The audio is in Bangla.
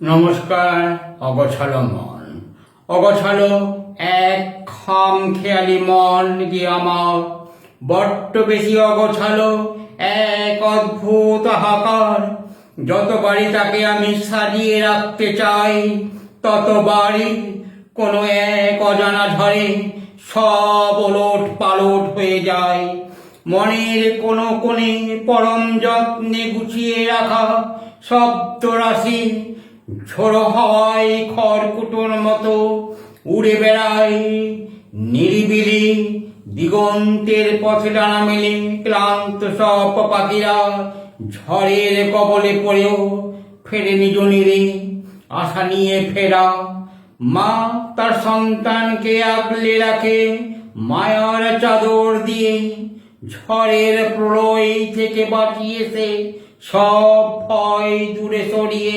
নমস্কার। অগোছালো মন, অগোছালো এক খামখেয়ালি মন যে আমার বড্ড বেশি অগোছালো এক অদ্ভুত হাহাকার। যতবারই তাকে আমি সাজিয়ে রাখতে চাই, ততবারই কোনো এক অজানা ঝড়ে সব ওলট পালট হয়ে যায়। মনের কোনো কোণে পরম যত্নে গুছিয়ে রাখা শব্দ রাশি ঝোড়ো হাওয়ায় খড়কুটোর মতো উড়ে বেড়ায় নিরিবিলি দিগন্তের পথে ডানা মেলে। ক্লান্ত সব পাখিরা ঝড়ের কবলে পড়েও ফেরে নিজ নিরে আশা নিয়ে ফেরা। মা তার সন্তানকে আগলে রাখে মায়ার চাদর দিয়ে, ঝড়ের প্রলয় থেকে বাঁচিয়েছে সব ভয় দূরে সরিয়ে।